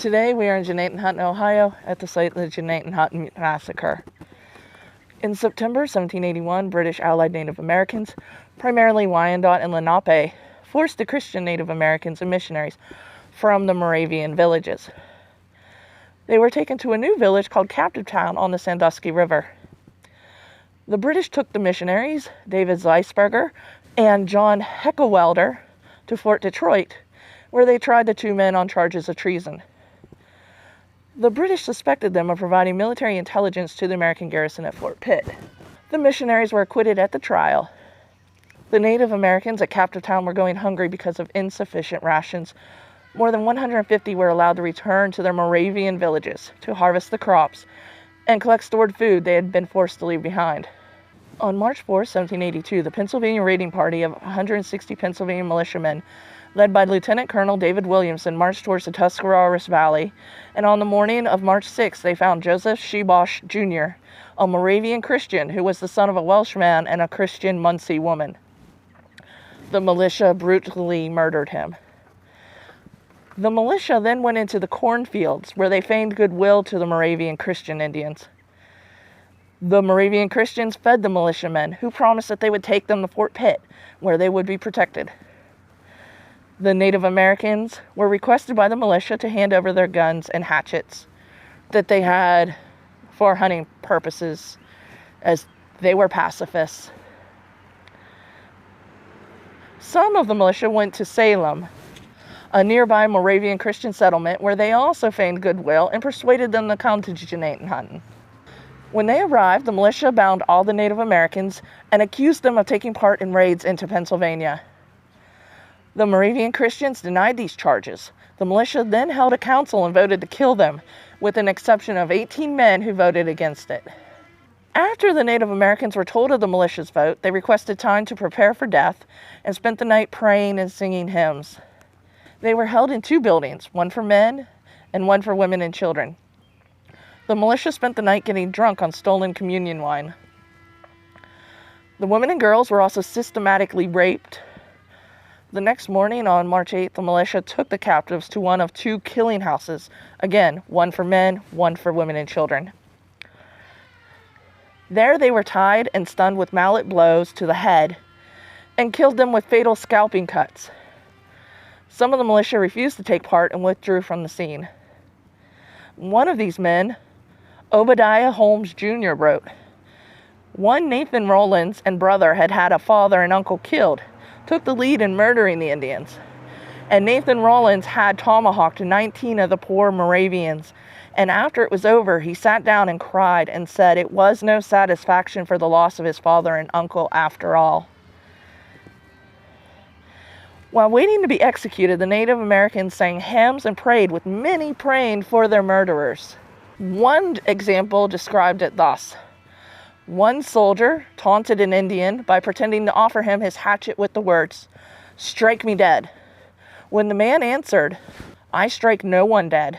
Today we are in Gnadenhutten, Ohio, at the site of the Gnadenhutten Massacre. In September 1781, British Allied Native Americans, primarily Wyandot and Lenape, forced the Christian Native Americans and missionaries from the Moravian villages. They were taken to a new village called Captive Town on the Sandusky River. The British took the missionaries, David Zeisberger and John Heckewelder, to Fort Detroit, where they tried the two men on charges of treason. The British suspected them of providing military intelligence to the American garrison at Fort Pitt. The missionaries were acquitted at the trial. The Native Americans at Captive Town were going hungry because of insufficient rations. More than 150 were allowed to return to their Moravian villages to harvest the crops and collect stored food they had been forced to leave behind. On March 4, 1782, the Pennsylvania raiding party of 160 Pennsylvania militiamen, led by Lieutenant Colonel David Williamson, marched towards the Tuscarawas Valley, and on the morning of March 6, they found Joseph Shebosh, Jr., a Moravian Christian who was the son of a Welshman and a Christian Munsee woman. The militia brutally murdered him. The militia then went into the cornfields, where they feigned goodwill to the Moravian Christian Indians. The Moravian Christians fed the militiamen, who promised that they would take them to Fort Pitt, where they would be protected. The Native Americans were requested by the militia to hand over their guns and hatchets that they had for hunting purposes, as they were pacifists. Some of the militia went to Salem, a nearby Moravian Christian settlement, where they also feigned goodwill and persuaded them to come to Gnadenhutten. When they arrived, the militia bound all the Native Americans and accused them of taking part in raids into Pennsylvania. The Moravian Christians denied these charges. The militia then held a council and voted to kill them, with an exception of 18 men who voted against it. After the Native Americans were told of the militia's vote, they requested time to prepare for death and spent the night praying and singing hymns. They were held in two buildings, one for men and one for women and children. The militia spent the night getting drunk on stolen communion wine. The women and girls were also systematically raped. The next morning, on March 8th, the militia took the captives to one of two killing houses. Again, one for men, one for women and children. There they were tied and stunned with mallet blows to the head and killed them with fatal scalping cuts. Some of the militia refused to take part and withdrew from the scene. One of these men, Obadiah Holmes Jr., wrote, "One Nathan Rollins and brother had had a father and uncle killed, took the lead in murdering the Indians. And Nathan Rollins had tomahawked 19 of the poor Moravians, and after it was over, he sat down and cried and said it was no satisfaction for the loss of his father and uncle after all." While waiting to be executed, the Native Americans sang hymns and prayed, with many praying for their murderers. One example described it thus: one soldier taunted an Indian by pretending to offer him his hatchet with the words, "Strike me dead." When the man answered, "I strike no one dead,"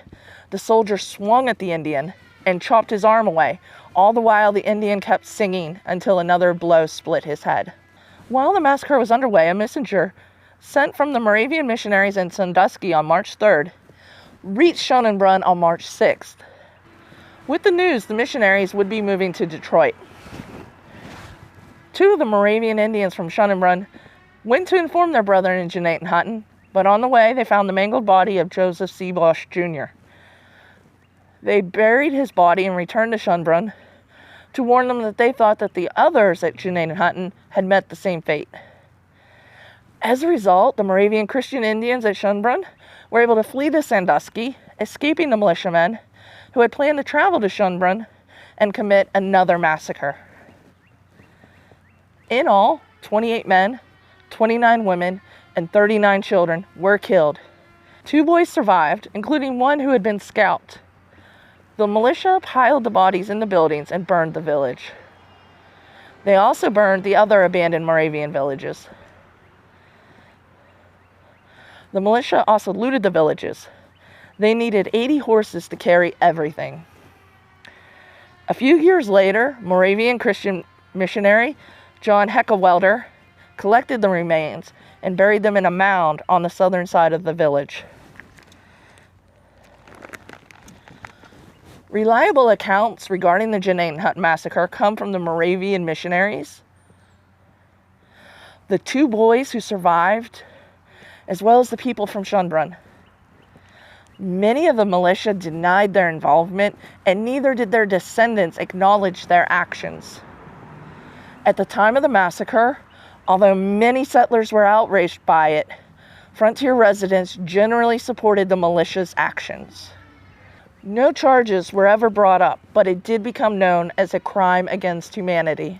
the soldier swung at the Indian and chopped his arm away, all the while the Indian kept singing until another blow split his head. While the massacre was underway, a messenger sent from the Moravian missionaries in Sandusky on March 3rd reached Schoenbrunn on March 6th. With the news, the missionaries would be moving to Detroit. Two of the Moravian Indians from Schoenbrunn went to inform their brethren in Gnadenhutten, but on the way they found the mangled body of Joseph Shebosh Jr. They buried his body and returned to Schoenbrunn to warn them that they thought that the others at Gnadenhutten had met the same fate. As a result, the Moravian Christian Indians at Schoenbrunn were able to flee to Sandusky, escaping the militiamen who had planned to travel to Schoenbrunn and commit another massacre. In all, 28 men, 29 women, and 39 children were killed. 2 boys survived, including one who had been scalped. The militia piled the bodies in the buildings and burned the village. They also burned the other abandoned Moravian villages. The militia also looted the villages. They needed 80 horses to carry everything. A few years later, Moravian Christian missionary John Heckewelder collected the remains and buried them in a mound on the southern side of the village. Reliable accounts regarding the Gnadenhutten Massacre come from the Moravian missionaries, the 2 boys who survived, as well as the people from Schönbrunn. Many of the militia denied their involvement, and neither did their descendants acknowledge their actions. At the time of the massacre, although many settlers were outraged by it, frontier residents generally supported the militia's actions. No charges were ever brought up, but it did become known as a crime against humanity.